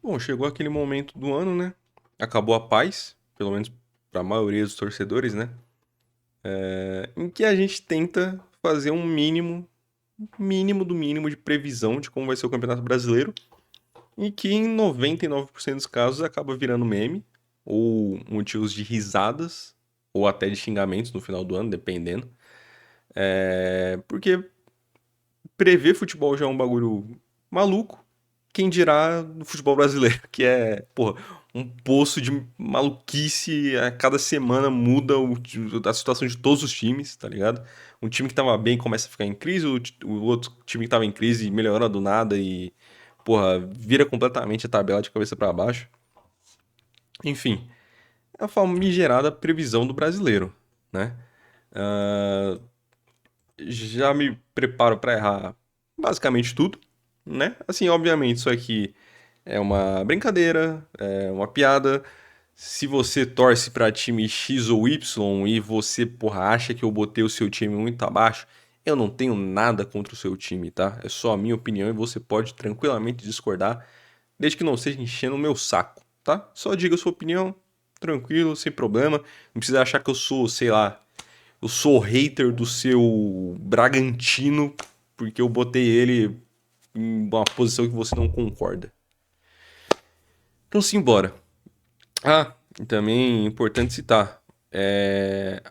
Bom, chegou aquele momento do ano, né? Acabou a paz, pelo menos para a maioria dos torcedores, né? Em que a gente tenta fazer um mínimo do mínimo de previsão de como vai ser o Campeonato Brasileiro, e que em 99% dos casos acaba virando meme, ou motivos de risadas, ou até de xingamentos no final do ano, dependendo. Porque prever futebol já é um bagulho maluco, quem dirá no futebol brasileiro, que é, porra, um poço de maluquice, a cada semana muda a situação de todos os times, tá ligado? Um time que tava bem começa a ficar em crise, o outro time que tava em crise melhora do nada e, porra, vira completamente a tabela de cabeça pra baixo. Enfim, é a famigerada previsão do brasileiro, né? Ah, já me preparo pra errar basicamente tudo, né? Assim, obviamente, isso aqui é uma brincadeira, é uma piada. Se você torce pra time X ou Y e você, porra, acha que eu botei o seu time muito abaixo, eu não tenho nada contra o seu time, tá? É só a minha opinião e você pode tranquilamente discordar, desde que não seja enchendo o meu saco, tá? Só diga a sua opinião, tranquilo, sem problema. Não precisa achar que eu sou, sei lá, eu sou hater do seu Bragantino porque eu botei ele em uma posição que você não concorda. Então, simbora. Ah, e também é importante citar.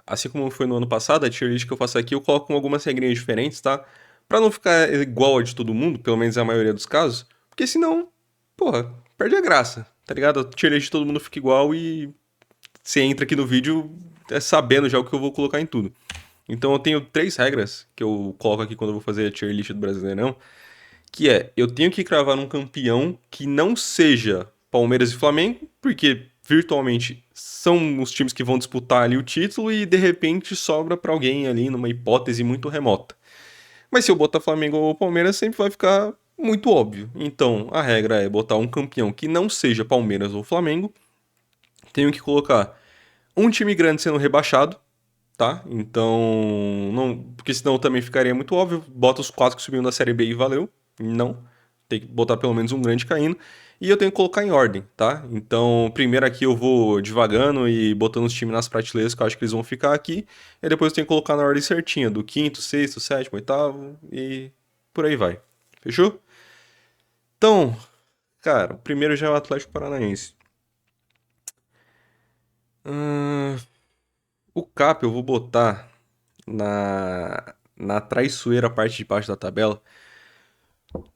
Assim como foi no ano passado, a tier list que eu faço aqui, eu coloco com algumas regrinhas diferentes, tá? Pra não ficar igual a de todo mundo, pelo menos a maioria dos casos, porque senão, porra, perde a graça, tá ligado? A tier list de todo mundo fica igual e você entra aqui no vídeo sabendo já o que eu vou colocar em tudo. Então eu tenho três regras que eu coloco aqui quando eu vou fazer a tier list do Brasileirão, que é, eu tenho que cravar um campeão que não seja Palmeiras e Flamengo, porque virtualmente são os times que vão disputar ali o título e de repente sobra pra alguém ali numa hipótese muito remota. Mas se eu botar Flamengo ou Palmeiras, sempre vai ficar muito óbvio. Então, a regra é botar um campeão que não seja Palmeiras ou Flamengo. Tenho que colocar um time grande sendo rebaixado, tá? Então, não, porque senão também ficaria muito óbvio. Bota os quatro que subiram da Série B e valeu. Não, tem que botar pelo menos um grande caindo. E eu tenho que colocar em ordem, tá? Então, primeiro aqui eu vou devagando e botando os times nas prateleiras que eu acho que eles vão ficar aqui. E depois eu tenho que colocar na ordem certinha, do quinto, sexto, sétimo, oitavo e por aí vai. Fechou? Então, cara, o primeiro já é o Atlético Paranaense. Hum, o Cap eu vou botar na traiçoeira parte de baixo da tabela.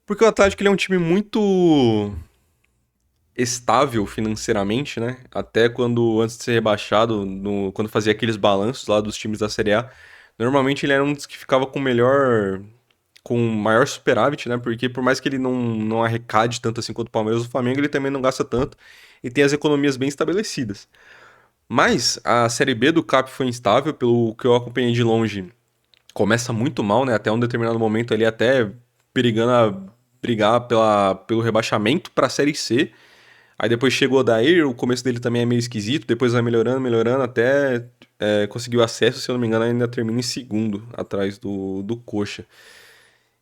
Porque o Atlético ele é um time muito estável financeiramente, né? Até quando, antes de ser rebaixado, quando fazia aqueles balanços lá dos times da Série A, normalmente ele era um dos que ficava com maior superávit, né? Porque por mais que ele não arrecade tanto assim quanto o Palmeiras, o Flamengo ele também não gasta tanto e tem as economias bem estabelecidas. Mas a Série B do Cap foi instável, pelo que eu acompanhei de longe. Começa muito mal, né? Até um determinado momento ali, até perigando a brigar pelo rebaixamento para a Série C. Aí depois chegou o Odair, o começo dele também é meio esquisito, depois vai melhorando, melhorando, até conseguir o acesso, se eu não me engano, ainda termina em segundo, atrás do Coxa.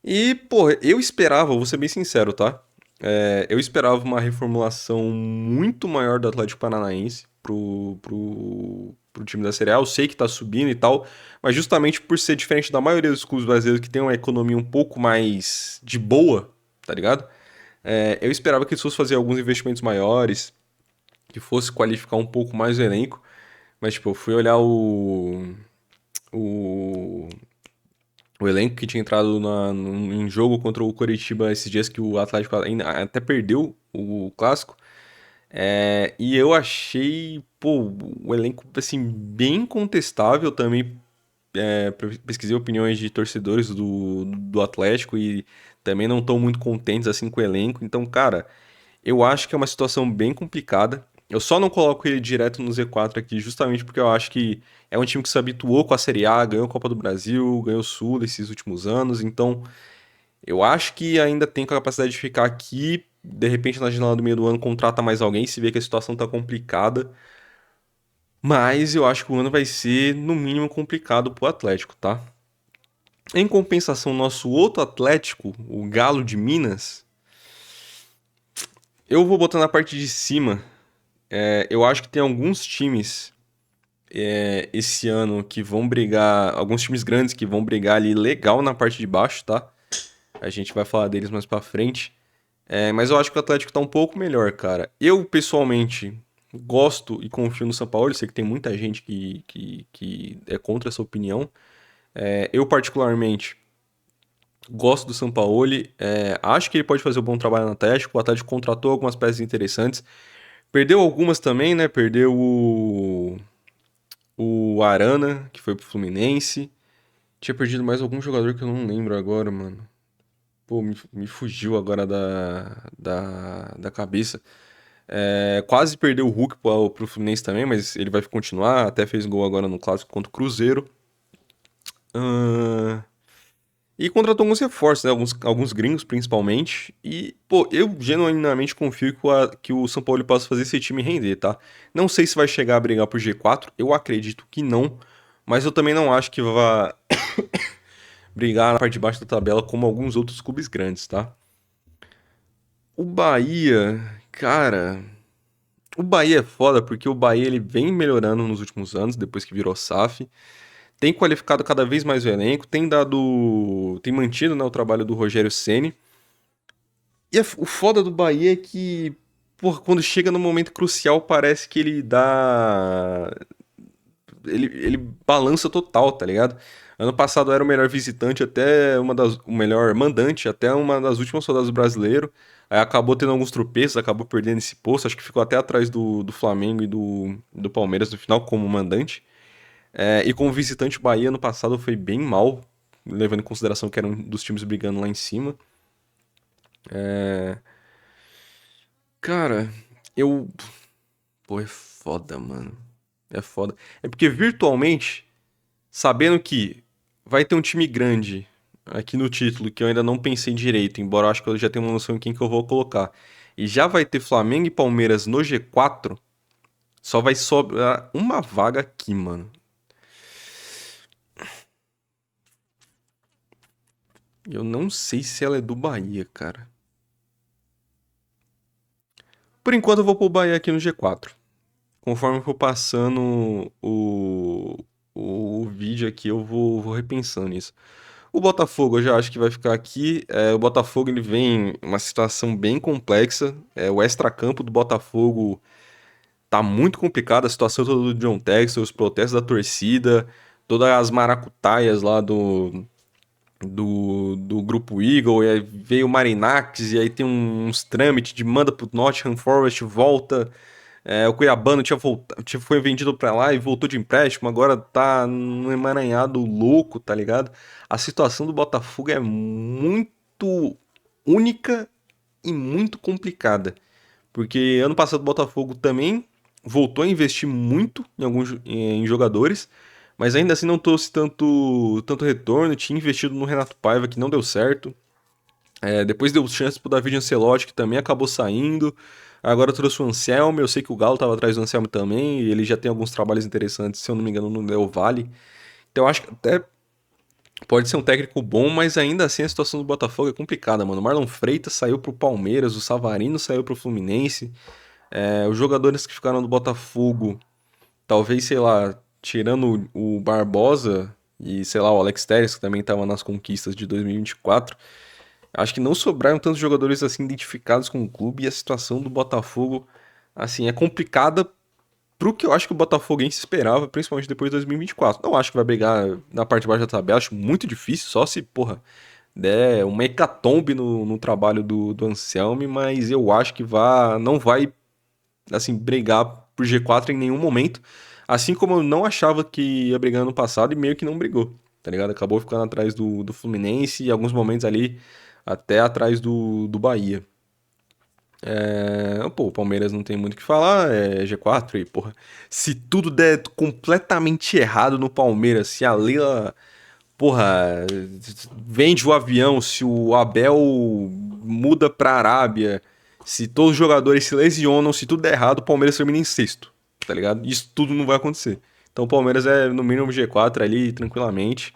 E, pô, eu esperava, vou ser bem sincero, tá? Eu esperava uma reformulação muito maior do Atlético Paranaense pro time da Série A. Eu sei que tá subindo e tal, mas justamente por ser diferente da maioria dos clubes brasileiros que tem uma economia um pouco mais de boa, tá ligado? Eu esperava que eles fossem fazer alguns investimentos maiores, que fosse qualificar um pouco mais o elenco, mas, tipo, eu fui olhar o, o elenco que tinha entrado em jogo contra o Coritiba esses dias que o Atlético até perdeu o clássico. E eu achei, pô, o elenco assim bem contestável também. Pesquisei opiniões de torcedores do Atlético e também não estão muito contentes assim com o elenco. Então, cara, eu acho que é uma situação bem complicada. Eu só não coloco ele direto no Z4 aqui, justamente porque eu acho que é um time que se habituou com a Série A, ganhou a Copa do Brasil, ganhou o Sul esses últimos anos, então eu acho que ainda tem capacidade de ficar aqui. De repente, na janela do meio do ano, contrata mais alguém, se vê que a situação tá complicada. Mas eu acho que o ano vai ser, no mínimo, complicado pro Atlético, tá? Em compensação, nosso outro Atlético, o Galo de Minas, Eu vou botar na parte de cima. Eu acho que tem alguns times esse ano que vão brigar, alguns times grandes que vão brigar ali legal na parte de baixo, tá? A gente vai falar deles mais pra frente. Mas eu acho que o Atlético tá um pouco melhor, cara. Eu, pessoalmente, gosto e confio no São Paulo. Eu sei que tem muita gente que é contra essa opinião. Eu, particularmente, gosto do Sampaoli. Acho que ele pode fazer um bom trabalho no Atlético. O Atlético contratou algumas peças interessantes. Perdeu algumas também, né? Perdeu o Arana, que foi pro Fluminense. Tinha perdido mais algum jogador que eu não lembro agora, mano. Pô, me fugiu agora da cabeça. Quase perdeu o Hulk pro Fluminense também, mas ele vai continuar. Até fez gol agora no Clássico contra o Cruzeiro. Ahn, E contratou alguns reforços, né? Alguns gringos, principalmente. E, pô, eu genuinamente confio que o São Paulo possa fazer esse time render, tá? Não sei se vai chegar a brigar por G4, eu acredito que não. Mas eu também não acho que vá brigar na parte de baixo da tabela como alguns outros clubes grandes, tá? O Bahia, cara. O Bahia é foda porque o Bahia ele vem melhorando nos últimos anos, depois que virou SAF. Tem qualificado cada vez mais o elenco, tem mantido, né, o trabalho do Rogério Ceni. E o foda do Bahia é que, porra, quando chega no momento crucial, parece que ele dá. Ele balança total, tá ligado? Ano passado era o melhor visitante, o melhor mandante, até uma das últimas rodadas do brasileiro. Aí acabou tendo alguns tropeços, acabou perdendo esse posto. Acho que ficou até atrás do Flamengo e do Palmeiras no final, como mandante. E como visitante, o Bahia no passado foi bem mal, levando em consideração que era um dos times brigando lá em cima. Cara, eu. Pô, é foda, mano. É foda. É porque virtualmente, sabendo que vai ter um time grande aqui no título, que eu ainda não pensei direito, embora eu acho que eu já tenho uma noção em quem que eu vou colocar. E já vai ter Flamengo e Palmeiras no G4, só vai sobrar uma vaga aqui, mano. Eu não sei se ela é do Bahia, cara. Por enquanto eu vou pôr o Bahia aqui no G4. Conforme eu for passando o vídeo aqui, eu vou repensando isso. O Botafogo eu já acho que vai ficar aqui. O Botafogo ele vem em uma situação bem complexa. O extracampo do Botafogo tá muito complicado. A situação toda do John Textor, os protestos da torcida, todas as maracutaias lá do Grupo Eagle. E aí veio o Marinax, e aí tem uns trâmites de manda pro Nottingham Forest, volta. O Cuiabano foi vendido pra lá e voltou de empréstimo, agora tá num emaranhado louco, tá ligado? A situação do Botafogo é muito única e muito complicada. Porque ano passado o Botafogo também voltou a investir muito em jogadores, mas ainda assim não trouxe tanto retorno. Tinha investido no Renato Paiva, que não deu certo. Depois deu chance pro David Ancelotti, que também acabou saindo. Agora trouxe o Anselmo, eu sei que o Galo estava atrás do Anselmo também, e ele já tem alguns trabalhos interessantes, se eu não me engano, no Del Valle. Então eu acho que até pode ser um técnico bom, mas ainda assim a situação do Botafogo é complicada, mano. O Marlon Freitas saiu pro Palmeiras, o Savarino saiu pro Fluminense. Os jogadores que ficaram do Botafogo, talvez, sei lá, tirando o Barbosa e, sei lá, o Alex Telles, que também estava nas conquistas de 2024. Acho que não sobraram tantos jogadores assim identificados com o clube e a situação do Botafogo, assim, é complicada pro que eu acho que o Botafoguense esperava, principalmente depois de 2024. Não acho que vai brigar na parte de baixo da tabela, acho muito difícil, só se, porra, der uma hecatombe no trabalho do Anselmi, mas eu acho que não vai, assim, brigar por G4 em nenhum momento. Assim como eu não achava que ia brigar no passado e meio que não brigou, tá ligado? Acabou ficando atrás do Fluminense e em alguns momentos ali até atrás do Bahia. Pô, o Palmeiras não tem muito o que falar, é G4 e, porra, se tudo der completamente errado no Palmeiras, se a Leila, porra, vende o avião, se o Abel muda pra Arábia, se todos os jogadores se lesionam, se tudo der errado, o Palmeiras termina em sexto, tá ligado? Isso tudo não vai acontecer. Então o Palmeiras é no mínimo G4 ali, tranquilamente.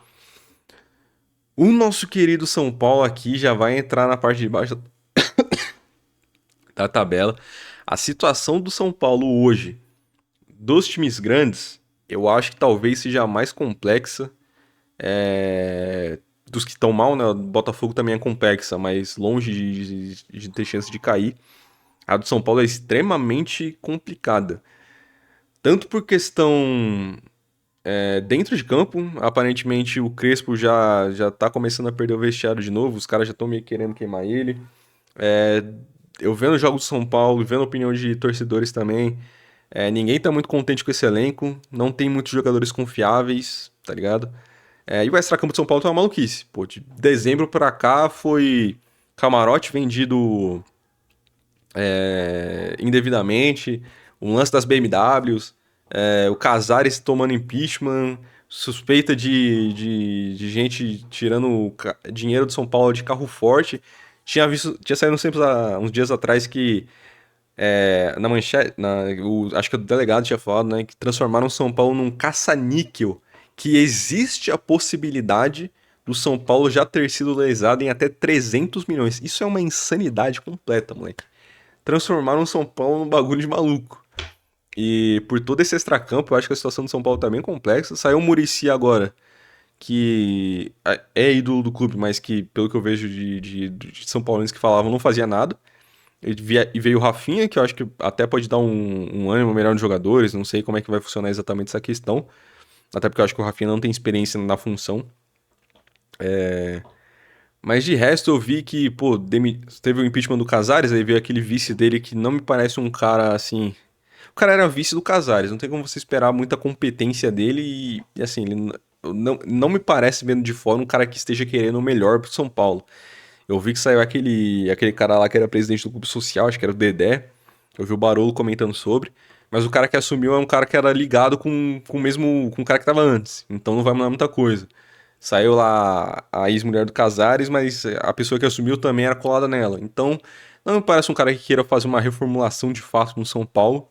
O nosso querido São Paulo aqui já vai entrar na parte de baixo da tabela. A situação do São Paulo hoje, dos times grandes, eu acho que talvez seja a mais complexa. Dos que estão mal, né? O Botafogo também é complexa, mas longe de ter chance de cair. A do São Paulo é extremamente complicada. Tanto por questão dentro de campo, aparentemente o Crespo já tá começando a perder o vestiário de novo, os caras já estão meio querendo queimar ele. É, eu vendo os jogos do São Paulo, vendo a opinião de torcedores também, ninguém tá muito contente com esse elenco, não tem muitos jogadores confiáveis, tá ligado? E o extracampo de São Paulo tá uma maluquice. Pô, de dezembro pra cá foi camarote vendido indevidamente, um lance das BMWs, o Casares tomando impeachment, suspeita de gente tirando dinheiro do São Paulo de carro forte. Tinha saído uns dias atrás que na manchete, acho que o delegado tinha falado, né, que transformaram São Paulo num caça-níquel, que existe a possibilidade do São Paulo já ter sido lesado em até 300 milhões. Isso é uma insanidade completa, moleque. Transformaram São Paulo num bagulho de maluco. E por todo esse extracampo, eu acho que a situação do São Paulo tá bem complexa. Saiu o Muricy agora, que é ídolo do clube, mas que, pelo que eu vejo de São Paulinos que falavam, não fazia nada. E veio o Rafinha, que eu acho que até pode dar um ânimo melhor nos jogadores, não sei como é que vai funcionar exatamente essa questão. Até porque eu acho que o Rafinha não tem experiência na função. Mas de resto eu vi que, pô, teve o impeachment do Casares, aí veio aquele vice dele que não me parece um cara assim. O cara era vice do Casares, não tem como você esperar muita competência dele e assim, ele não me parece, vendo de fora, um cara que esteja querendo o melhor pro São Paulo. Eu vi que saiu aquele cara lá que era presidente do clube social, acho que era o Dedé. Eu vi o Barolo comentando sobre. Mas o cara que assumiu é um cara que era ligado com o cara que tava antes. Então não vai mudar muita coisa. Saiu lá a ex-mulher do Casares, mas a pessoa que assumiu também era colada nela. Então não me parece um cara que queira fazer uma reformulação de fato no São Paulo.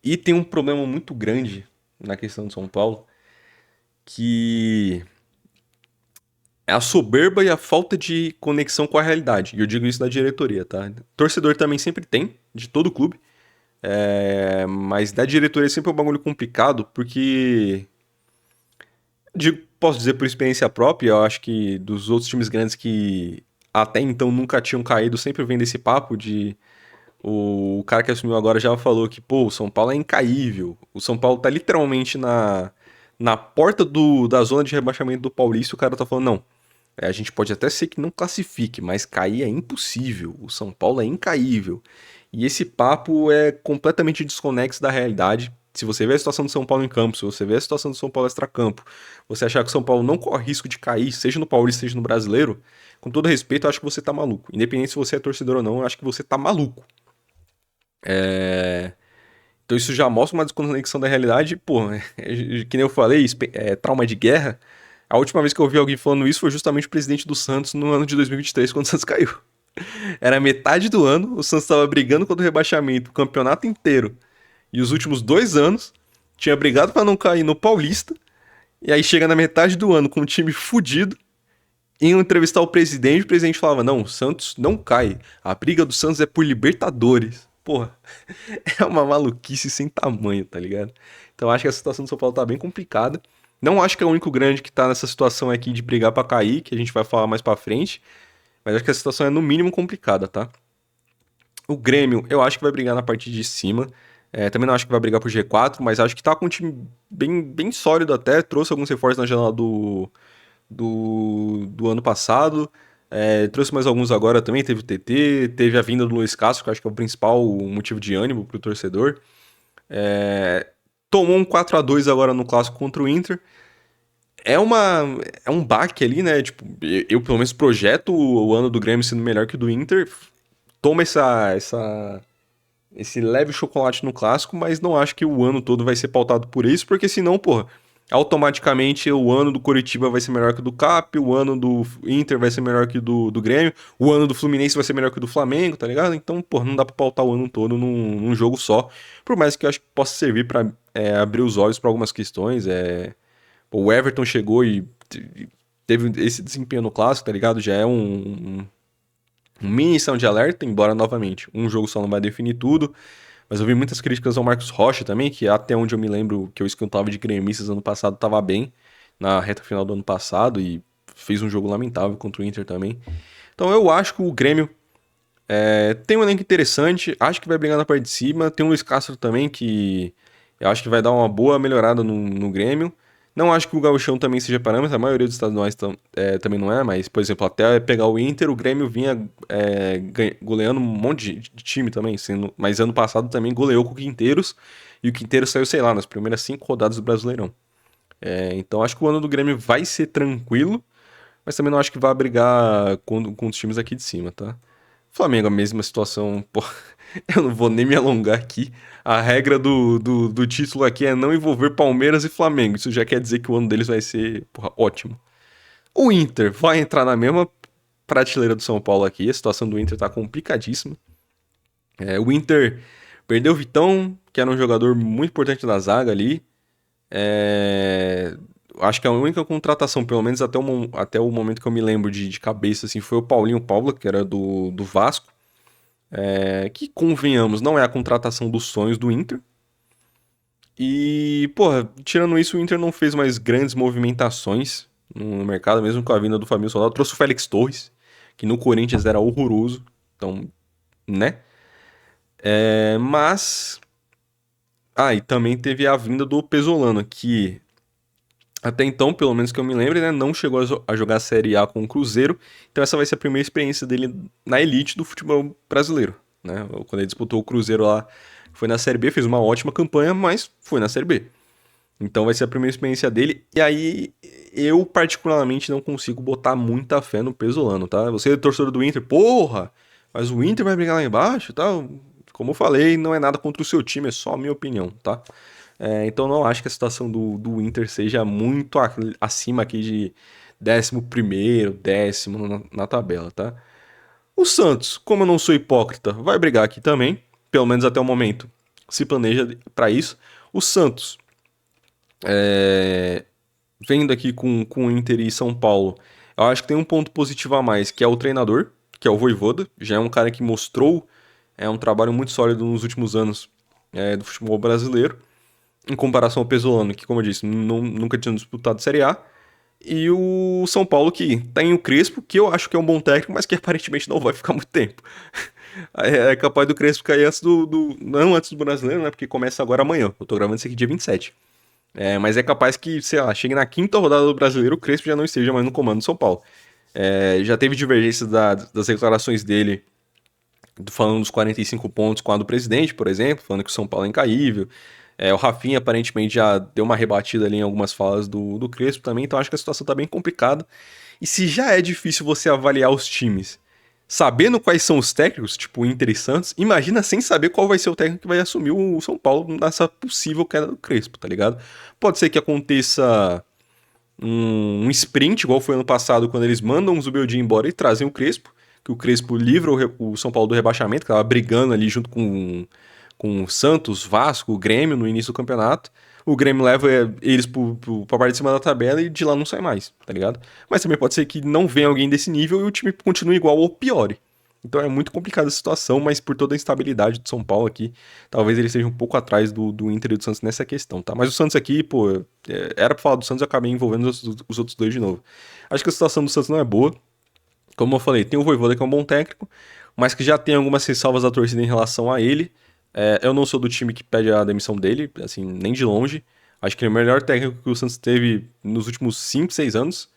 E tem um problema muito grande na questão do São Paulo, que é a soberba e a falta de conexão com a realidade. E eu digo isso da diretoria, tá? Torcedor também sempre tem, de todo clube. Mas da diretoria sempre é um bagulho complicado, porque. Posso dizer por experiência própria, eu acho que dos outros times grandes que até então nunca tinham caído, sempre vem desse papo de. O cara que assumiu agora já falou que, pô, o São Paulo é incaível. O São Paulo tá literalmente na porta da zona de rebaixamento do Paulista. O cara tá falando, não. A gente pode até ser que não classifique, mas cair é impossível. O São Paulo é incaível. E esse papo é completamente desconexo da realidade. Se você vê a situação do São Paulo em campo, se você vê a situação do São Paulo extracampo, você achar que o São Paulo não corre risco de cair, seja no Paulista, seja no Brasileiro, com todo respeito, eu acho que você tá maluco. Independente se você é torcedor ou não, eu acho que você tá maluco. Então isso já mostra uma desconexão da realidade. Pô, que nem eu falei, trauma de guerra. A última vez que eu ouvi alguém falando isso foi justamente o presidente do Santos no ano de 2023, quando o Santos caiu. Era metade do ano, o Santos estava brigando contra o rebaixamento o campeonato inteiro. E os últimos 2 anos tinha brigado para não cair no Paulista. E aí chega na metade do ano com um time fudido. Iam entrevistar o presidente falava: Não, o Santos não cai. A briga do Santos é por Libertadores. Porra, é uma maluquice sem tamanho, tá ligado? Então acho que a situação do São Paulo tá bem complicada. Não acho que é o único grande que tá nessa situação aqui de brigar pra cair, que a gente vai falar mais pra frente. Mas acho que a situação é no mínimo complicada, tá? O Grêmio, eu acho que vai brigar na parte de cima. Também não acho que vai brigar pro G4, mas acho que tá com um time bem sólido até. Trouxe alguns reforços na janela do ano passado. Trouxe mais alguns agora também. Teve o TT, teve a vinda do Luiz Castro, que eu acho que é o principal motivo de ânimo pro torcedor. Tomou um 4-2 agora no clássico contra o Inter. É, uma, é um baque ali, né? Tipo, eu pelo menos projeto o ano do Grêmio sendo melhor que o do Inter. Toma esse leve chocolate no clássico, mas não acho que o ano todo vai ser pautado por isso, porque senão, porra, automaticamente o ano do Coritiba vai ser melhor que o do Cap, o ano do Inter vai ser melhor que o do Grêmio, o ano do Fluminense vai ser melhor que o do Flamengo, tá ligado? Então, porra, não dá pra pautar o ano todo num jogo só, por mais que eu acho que possa servir pra abrir os olhos pra algumas questões. O Everton chegou e teve esse desempenho no clássico, tá ligado? Já é um mini sinal de alerta, embora novamente um jogo só não vai definir tudo. Mas eu vi muitas críticas ao Marcos Rocha também, que até onde eu me lembro que eu escutava de gremistas ano passado estava bem na reta final do ano passado e fez um jogo lamentável contra o Inter também. Então eu acho que o Grêmio tem um elenco interessante, acho que vai brigar na parte de cima. Tem o Luiz Castro também, que eu acho que vai dar uma boa melhorada no Grêmio. Não acho que o Gauchão também seja parâmetro, a maioria dos estaduais também não é, mas, por exemplo, até pegar o Inter, o Grêmio vinha goleando um monte de time também, mas ano passado também goleou com o Quinteiros, e o Quinteiros saiu, sei lá, nas primeiras 5 rodadas do Brasileirão. Então acho que o ano do Grêmio vai ser tranquilo, mas também não acho que vai brigar com os times aqui de cima, tá? Flamengo, a mesma situação. Pô, eu não vou nem me alongar aqui. A regra do título aqui é não envolver Palmeiras e Flamengo. Isso já quer dizer que o ano deles vai ser, porra, ótimo. O Inter vai entrar na mesma prateleira do São Paulo aqui. A situação do Inter tá complicadíssima. O Inter perdeu o Vitão, que era um jogador muito importante da zaga ali. É, Acho que a única contratação, pelo menos até o momento que eu me lembro de cabeça, assim, foi o Paulinho Paula, que era do Vasco. Que, convenhamos, não é a contratação dos sonhos do Inter. E, porra, tirando isso, o Inter não fez mais grandes movimentações no mercado, mesmo com a vinda do Fabinho Soldado. Trouxe o Félix Torres, que no Corinthians era horroroso. Então, né? Mas. Ah, e também teve a vinda do Pesolano, que até então, pelo menos que eu me lembre, né, não chegou a jogar a Série A com o Cruzeiro. Então essa vai ser a primeira experiência dele na elite do futebol brasileiro, né? Quando ele disputou o Cruzeiro lá, foi na Série B, fez uma ótima campanha, mas foi na Série B. Então vai ser a primeira experiência dele. E aí eu particularmente não consigo botar muita fé no Pesolano, tá? Você é torcedor do Inter, porra, mas o Inter vai brigar lá embaixo, tá? Como eu falei, não é nada contra o seu time, é só a minha opinião, tá? Então não acho que a situação do Inter seja muito acima aqui de 11º, décimo na tabela, tá? O Santos, como eu não sou hipócrita, vai brigar aqui também, pelo menos até o momento, se planeja para isso. O Santos, vendo aqui com o Inter e São Paulo, eu acho que tem um ponto positivo a mais, que é o treinador, que é o Vojvoda, já é um cara que mostrou um trabalho muito sólido nos últimos anos do futebol brasileiro em comparação ao Pesolano, que, como eu disse, nunca tinha disputado Série A. E o São Paulo, que tem o Crespo, que eu acho que é um bom técnico, mas que aparentemente não vai ficar muito tempo. É capaz do Crespo cair antes não antes do brasileiro, né? Porque começa agora amanhã. Eu tô gravando isso aqui dia 27. Mas é capaz que, sei lá, chegue na quinta rodada do brasileiro, o Crespo já não esteja mais no comando do São Paulo. Já teve divergência das declarações dele falando dos 45 pontos com a do presidente, por exemplo, falando que o São Paulo é incaível. O Rafinha aparentemente já deu uma rebatida ali em algumas falas do Crespo também, então acho que a situação tá bem complicada. E se já é difícil você avaliar os times sabendo quais são os técnicos, tipo Inter e Santos, imagina sem saber qual vai ser o técnico que vai assumir o São Paulo nessa possível queda do Crespo, tá ligado? Pode ser que aconteça um sprint, igual foi ano passado, quando eles mandam o Zubeldia embora e trazem o Crespo, que o Crespo livra o São Paulo do rebaixamento, que tava brigando ali junto com o Santos, Vasco, o Grêmio no início do campeonato. O Grêmio leva eles pra parte de cima da tabela e de lá não sai mais, tá ligado? Mas também pode ser que não venha alguém desse nível e o time continue igual ou piore. Então é muito complicada a situação, mas por toda a instabilidade do São Paulo aqui, talvez ele seja um pouco atrás do Inter e do Santos nessa questão, tá? Mas o Santos aqui, pô, era pra falar do Santos, eu acabei envolvendo os outros dois de novo. Acho que a situação do Santos não é boa. Como eu falei, tem o Vojvoda que é um bom técnico, mas que já tem algumas ressalvas da torcida em relação a ele. Eu não sou do time que pede a demissão dele, assim, nem de longe. Acho que ele é o melhor técnico que o Santos teve nos últimos 5, 6 anos.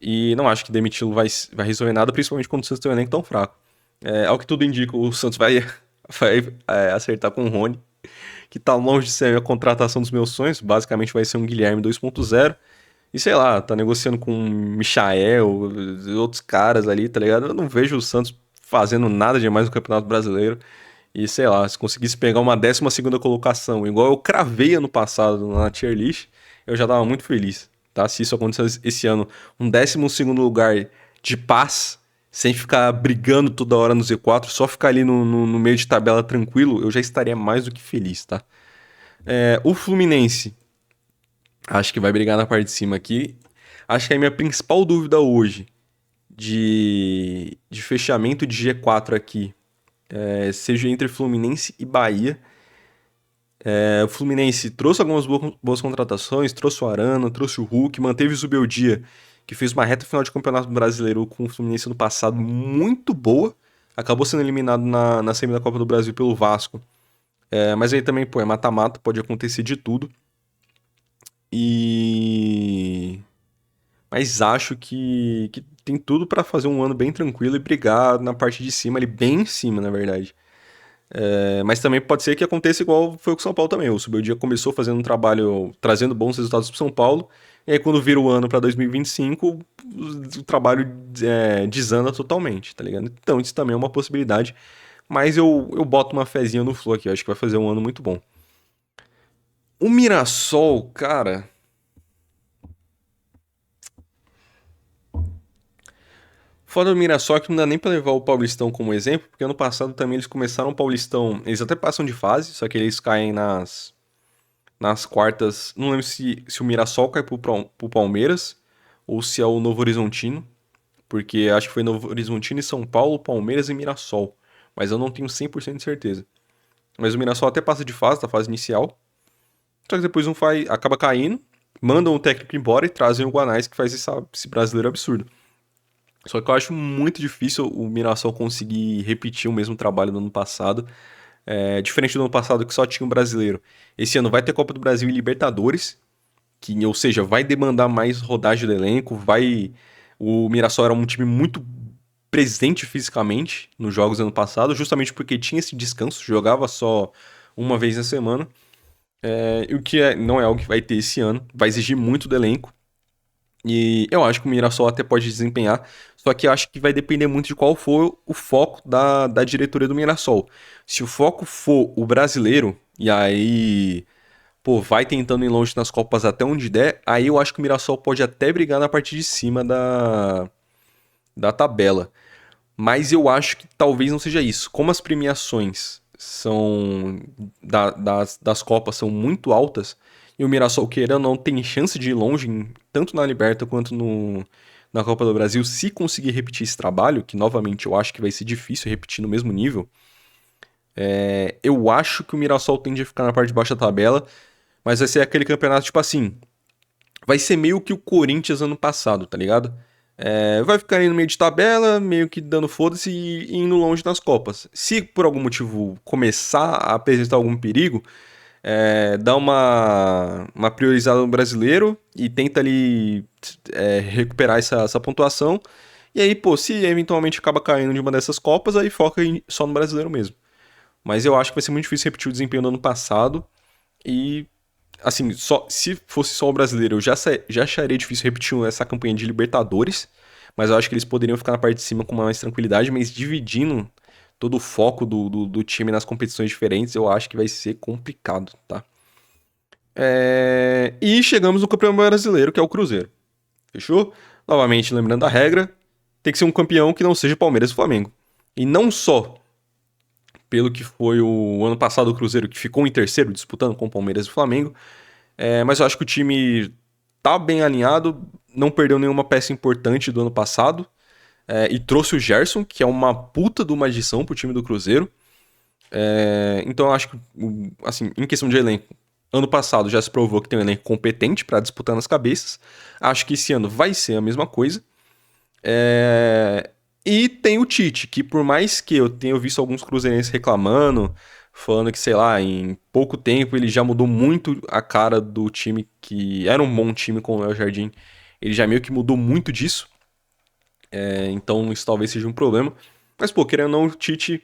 E não acho que demiti-lo vai resolver nada, principalmente quando o Santos tem um elenco tão fraco. Ao que tudo indica, o Santos vai acertar com o Rony, que tá longe de ser a contratação dos meus sonhos. Basicamente vai ser um Guilherme 2.0. E sei lá, tá negociando com o Michael e outros caras ali, tá ligado? Eu não vejo o Santos fazendo nada demais no Campeonato Brasileiro. E sei lá, se conseguisse pegar uma 12ª colocação, igual eu cravei ano passado na tier list, eu já tava muito feliz, tá? Se isso acontecesse esse ano, um 12º lugar de paz, sem ficar brigando toda hora no Z4, só ficar ali no meio de tabela tranquilo, eu já estaria mais do que feliz, tá? O Fluminense, acho que vai brigar na parte de cima aqui. Acho que a minha principal dúvida hoje de fechamento de G4 aqui, seja entre Fluminense e Bahia. O Fluminense trouxe algumas boas contratações, trouxe o Arana, trouxe o Hulk, manteve o Zubeldia, que fez uma reta final de campeonato brasileiro com o Fluminense no passado muito boa. Acabou sendo eliminado na semi da Copa do Brasil pelo Vasco. Mas aí também, pô, é mata-mata, pode acontecer de tudo. E. Mas acho que tem tudo pra fazer um ano bem tranquilo e brigar na parte de cima, ali bem em cima, na verdade. Mas também pode ser que aconteça igual foi com o São Paulo também. O Subeldia começou fazendo um trabalho, trazendo bons resultados pro São Paulo, e aí quando vira o ano pra 2025, o trabalho desanda totalmente, tá ligado? Então isso também é uma possibilidade, mas eu boto uma fezinha no Flu aqui, eu acho que vai fazer um ano muito bom. O Mirassol, cara. Foda do Mirassol que não dá nem pra levar o Paulistão como exemplo, porque ano passado também eles começaram o Paulistão. Eles até passam de fase, só que eles caem nas quartas. Não lembro se o Mirassol cai pro Palmeiras ou se é o Novo Horizontino, porque acho que foi Novo Horizontino e São Paulo, Palmeiras e Mirassol. Mas eu não tenho 100% de certeza. Mas o Mirassol até passa de fase, da fase inicial. Só que depois acaba caindo, mandam o técnico embora e trazem o Guanais, que faz esse brasileiro absurdo. Só que eu acho muito difícil o Mirassol conseguir repetir o mesmo trabalho do ano passado. Diferente do ano passado, que só tinha um brasileiro. Esse ano vai ter Copa do Brasil e Libertadores, que, ou seja, vai demandar mais rodagem do elenco. O Mirassol era um time muito presente fisicamente nos jogos do ano passado, justamente porque tinha esse descanso, jogava só uma vez na semana. E o que não é algo que vai ter esse ano, vai exigir muito do elenco. E eu acho que o Mirassol até pode desempenhar, só que eu acho que vai depender muito de qual for o foco da diretoria do Mirassol. Se o foco for o brasileiro, e aí, pô, vai tentando ir longe nas Copas até onde der, aí eu acho que o Mirassol pode até brigar na parte de cima da tabela. Mas eu acho que talvez não seja isso. Como as premiações são das Copas são muito altas, e o Mirassol, querendo ou não, tem chance de ir longe, tanto na Liberta quanto na Copa do Brasil, se conseguir repetir esse trabalho, que novamente eu acho que vai ser difícil repetir no mesmo nível. Eu acho que o Mirassol tende a ficar na parte de baixo da tabela, mas vai ser aquele campeonato tipo assim. Vai ser meio que o Corinthians ano passado, tá ligado? Vai ficar aí no meio de tabela, meio que dando foda-se e indo longe nas Copas. Se por algum motivo começar a apresentar algum perigo, dá uma priorizada no brasileiro e tenta ali recuperar essa pontuação. E aí, pô, se eventualmente acaba caindo de uma dessas Copas, aí foca só no brasileiro mesmo. Mas eu acho que vai ser muito difícil repetir o desempenho do ano passado. E, assim, se fosse só o brasileiro, eu já acharia difícil repetir essa campanha de Libertadores. Mas eu acho que eles poderiam ficar na parte de cima com mais tranquilidade, mas dividindo todo o foco do time nas competições diferentes, eu acho que vai ser complicado, tá? E chegamos no campeão brasileiro, que é o Cruzeiro. Fechou? Novamente, lembrando a regra, tem que ser um campeão que não seja Palmeiras e Flamengo. E não só pelo que foi o ano passado o Cruzeiro, que ficou em terceiro disputando com Palmeiras e Flamengo, mas eu acho que o time tá bem alinhado, não perdeu nenhuma peça importante do ano passado, e trouxe o Gerson, que é uma puta de uma adição pro time do Cruzeiro. Então eu acho que, assim, em questão de elenco, ano passado já se provou que tem um elenco competente para disputar nas cabeças. Acho que esse ano vai ser a mesma coisa. E tem o Tite, que por mais que eu tenha visto alguns cruzeirenses reclamando, falando que, sei lá, em pouco tempo ele já mudou muito a cara do time, que era um bom time com o Léo Jardim. Ele já meio que mudou muito disso. Então isso talvez seja um problema. Mas, pô, querendo ou não, o Tite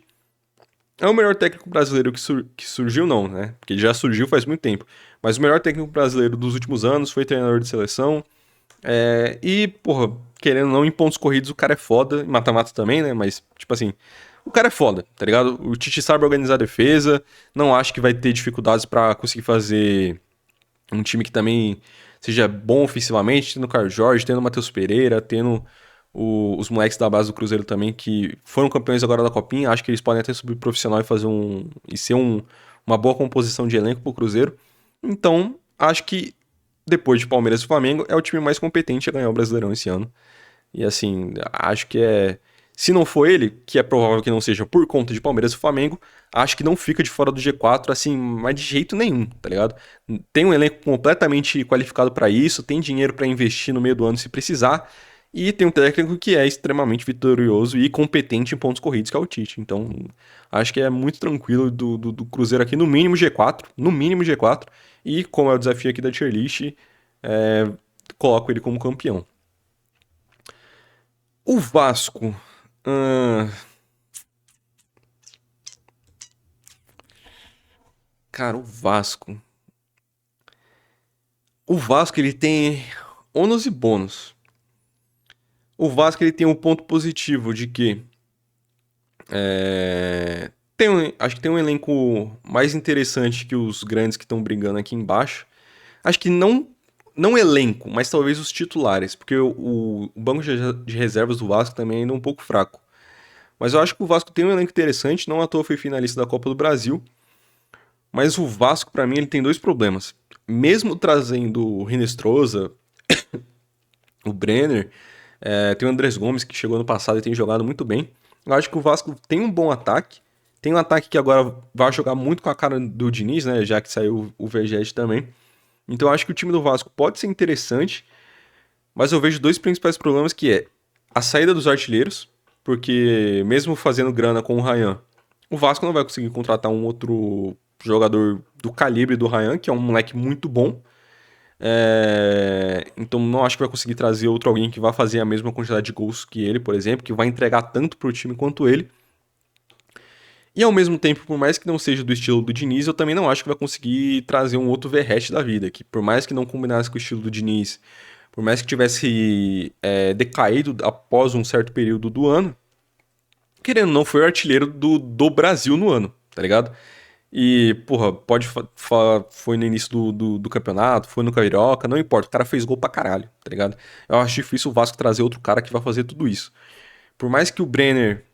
é o melhor técnico brasileiro que surgiu, não, né? Porque ele já surgiu faz muito tempo. Mas o melhor técnico brasileiro dos últimos anos, foi treinador de seleção. E, porra, querendo ou não, em pontos corridos o cara é foda, em mata-mata também, né? Mas, tipo assim, o cara é foda, tá ligado? O Tite sabe organizar a defesa, não acho que vai ter dificuldades pra conseguir fazer um time que também seja bom ofensivamente, tendo o Carlos Jorge, tendo o Matheus Pereira, tendo os moleques da base do Cruzeiro também, que foram campeões agora da Copinha. Acho que eles podem até subir profissional e ser uma boa composição de elenco pro Cruzeiro. Então, acho que depois de Palmeiras e Flamengo, é o time mais competente a ganhar o Brasileirão esse ano. E assim, acho que é. Se não for ele, que é provável que não seja por conta de Palmeiras e Flamengo, acho que não fica de fora do G4, assim, mas de jeito nenhum, tá ligado? Tem um elenco completamente qualificado pra isso, tem dinheiro pra investir no meio do ano se precisar, e tem um técnico que é extremamente vitorioso e competente em pontos corridos, que é o Tite. Então, acho que é muito tranquilo do Cruzeiro aqui, no mínimo G4, no mínimo G4, e como é o desafio aqui da Tier List, é, coloco ele como campeão. O Vasco. ahn, cara, o Vasco. O Vasco ele tem ônus e bônus. O Vasco ele tem um ponto positivo de que acho que tem um elenco mais interessante que os grandes que estão brigando aqui embaixo. Acho que não elenco, mas talvez os titulares, porque o banco de reservas do Vasco também ainda é um pouco fraco. Mas eu acho que o Vasco tem um elenco interessante, não à toa foi finalista da Copa do Brasil. Mas o Vasco, pra mim, ele tem dois problemas. Mesmo trazendo o Rinestrosa, o Brenner, tem o Andrés Gomes, que chegou ano passado e tem jogado muito bem. Eu acho que o Vasco tem um bom ataque. Tem um ataque que agora vai jogar muito com a cara do Diniz, né? Já que saiu o Vergete também. Então eu acho que o time do Vasco pode ser interessante, mas eu vejo dois principais problemas que é a saída dos artilheiros, porque mesmo fazendo grana com o Ryan, o Vasco não vai conseguir contratar um outro jogador do calibre do Ryan, que é um moleque muito bom. Então não acho que vai conseguir trazer outro alguém que vá fazer a mesma quantidade de gols que ele, por exemplo, que vai entregar tanto pro time quanto ele. E ao mesmo tempo, por mais que não seja do estilo do Diniz, eu também não acho que vai conseguir trazer um outro Verratti da vida, que por mais que não combinasse com o estilo do Diniz, por mais que tivesse decaído após um certo período do ano, querendo ou não, foi o artilheiro do Brasil no ano, tá ligado? E, porra, foi no início do campeonato, foi no Carioca, não importa, o cara fez gol pra caralho, tá ligado? Eu acho difícil o Vasco trazer outro cara que vai fazer tudo isso. Por mais que o Brenner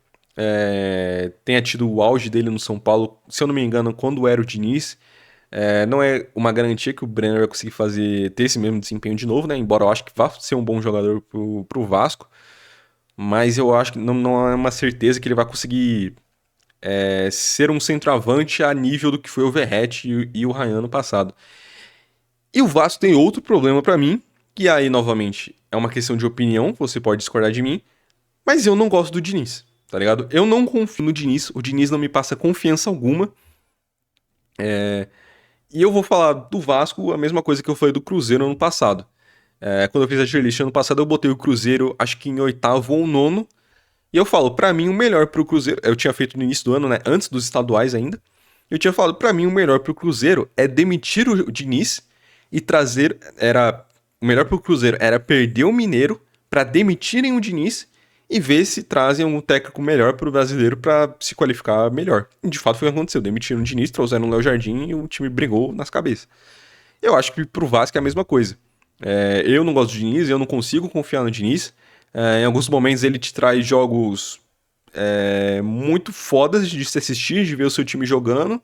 tenha tido o auge dele no São Paulo, se eu não me engano, quando era o Diniz, não é uma garantia que o Brenner vai conseguir ter esse mesmo desempenho de novo, né? Embora eu acho que vá ser um bom jogador pro Vasco, mas eu acho que não é uma certeza que ele vai conseguir ser um centroavante a nível do que foi o Verratti e o Ryan no passado. E o Vasco tem outro problema pra mim, que aí, novamente, é uma questão de opinião, você pode discordar de mim, mas eu não gosto do Diniz, tá ligado? Eu não confio no Diniz, o Diniz não me passa confiança alguma. E eu vou falar do Vasco a mesma coisa que eu falei do Cruzeiro ano passado. Quando eu fiz a tier list ano passado, eu botei o Cruzeiro, acho que em oitavo ou nono. E eu falo, pra mim, o melhor pro Cruzeiro. Eu tinha feito no início do ano, né? Antes dos estaduais ainda. Eu tinha falado, pra mim, o melhor pro Cruzeiro é demitir o Diniz e trazer. O melhor pro Cruzeiro era perder o Mineiro pra demitirem o Diniz e ver se trazem um técnico melhor pro brasileiro pra se qualificar melhor. E de fato foi o que aconteceu. Demitiram o Diniz, trouxeram o Léo Jardim e o time brigou nas cabeças. Eu acho que pro Vasco é a mesma coisa. Eu não gosto do Diniz, eu não consigo confiar no Diniz. Em alguns momentos ele te traz jogos muito fodas de se assistir, de ver o seu time jogando.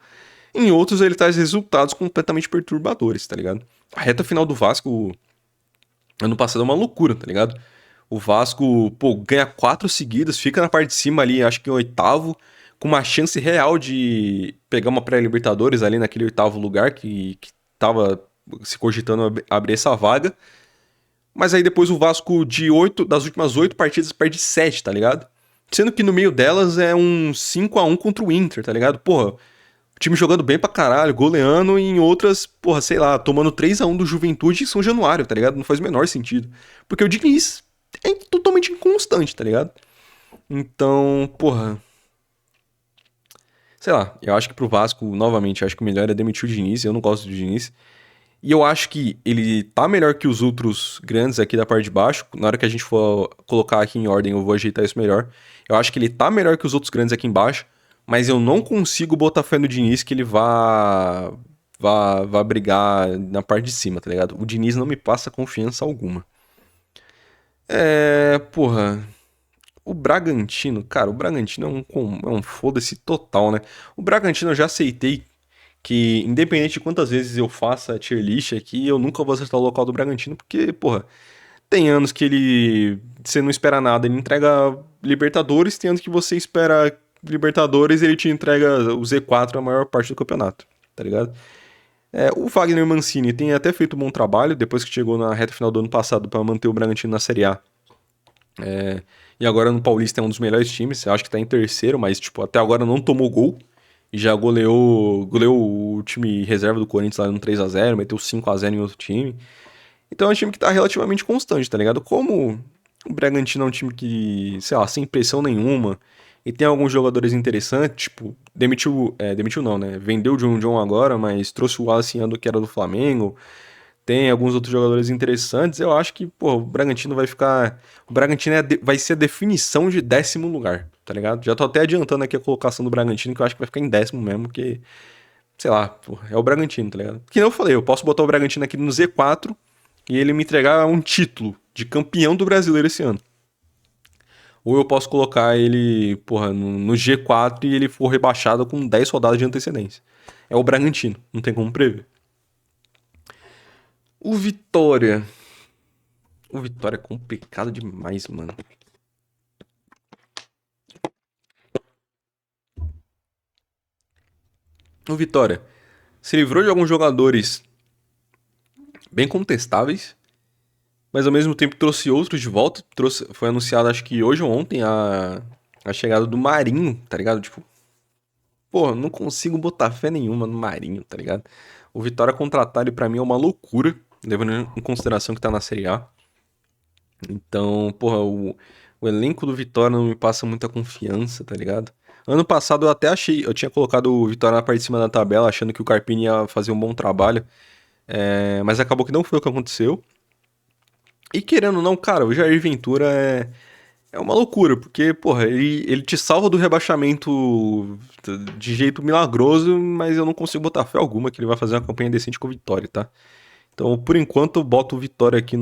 Em outros ele traz resultados completamente perturbadores, tá ligado? A reta final do Vasco ano passado é uma loucura, tá ligado? O Vasco, pô, ganha 4 seguidas, fica na parte de cima ali, acho que em oitavo, com uma chance real de pegar uma pré-Libertadores ali naquele oitavo lugar que tava se cogitando abrir essa vaga. Mas aí depois o Vasco das últimas 8 partidas perde 7, tá ligado? Sendo que no meio delas é um 5-1 contra o Inter, tá ligado? Porra, o time jogando bem pra caralho, goleando, e em outras, porra, sei lá, tomando 3-1 do Juventude em São Januário, tá ligado? Não faz o menor sentido. Porque o Diniz é totalmente inconstante, tá ligado? Então, porra, sei lá, eu acho que pro Vasco, novamente, eu acho que o melhor é demitir o Diniz, eu não gosto do Diniz. E eu acho que ele tá melhor que os outros grandes aqui da parte de baixo. Na hora que a gente for colocar aqui em ordem, eu vou ajeitar isso melhor. Eu acho que ele tá melhor que os outros grandes aqui embaixo, mas eu não consigo botar fé no Diniz que ele vá brigar na parte de cima, tá ligado? O Diniz não me passa confiança alguma. Porra, o Bragantino, cara, o Bragantino é um foda-se total, né? O Bragantino eu já aceitei que, independente de quantas vezes eu faça a tier list aqui, eu nunca vou acertar o local do Bragantino, porque, porra, Tem anos que você não espera nada, ele entrega Libertadores, tem anos que você espera Libertadores, ele te entrega o Z4 a maior parte do campeonato, tá ligado? O Wagner Mancini tem até feito um bom trabalho, depois que chegou na reta final do ano passado para manter o Bragantino na Série A. E agora no Paulista é um dos melhores times, eu acho que tá em terceiro, mas tipo, até agora não tomou gol. E já goleou o time reserva do Corinthians lá no 3-0, meteu 5-0 em outro time. Então é um time que tá relativamente constante, tá ligado? Como o Bragantino é um time que, sei lá, sem pressão nenhuma, e tem alguns jogadores interessantes, tipo, demitiu não, né? Vendeu o John agora, mas trouxe o Wallace Ando, que era do Flamengo. Tem alguns outros jogadores interessantes. Eu acho que, pô, o Bragantino vai ficar. O Bragantino vai ser a definição de 10º lugar, tá ligado? Já tô até adiantando aqui a colocação do Bragantino, que eu acho que vai ficar em 10º mesmo, porque, sei lá, pô, é o Bragantino, tá ligado? Que nem eu falei, eu posso botar o Bragantino aqui no Z4 e ele me entregar um título de campeão do brasileiro esse ano. Ou eu posso colocar ele, porra, no G4 e ele for rebaixado com 10 rodadas de antecedência. É o Bragantino, não tem como prever. O Vitória. O Vitória é complicado demais, mano. O Vitória se livrou de alguns jogadores bem contestáveis, mas ao mesmo tempo trouxe outros de volta. Foi anunciado, acho que hoje ou ontem, a chegada do Marinho, tá ligado? Tipo, pô, não consigo botar fé nenhuma no Marinho, tá ligado? O Vitória contratar ele pra mim é uma loucura, levando em consideração que tá na Série A. Então, porra, o elenco do Vitória não me passa muita confiança, tá ligado? Ano passado eu até achei, eu tinha colocado o Vitória na parte de cima da tabela, achando que o Carpini ia fazer um bom trabalho, mas acabou que não foi o que aconteceu. E querendo ou não, cara, o Jair Ventura é uma loucura, porque, porra, ele te salva do rebaixamento de jeito milagroso, mas eu não consigo botar fé alguma que ele vai fazer uma campanha decente com o Vitória, tá? Então, por enquanto, eu boto o Vitória aqui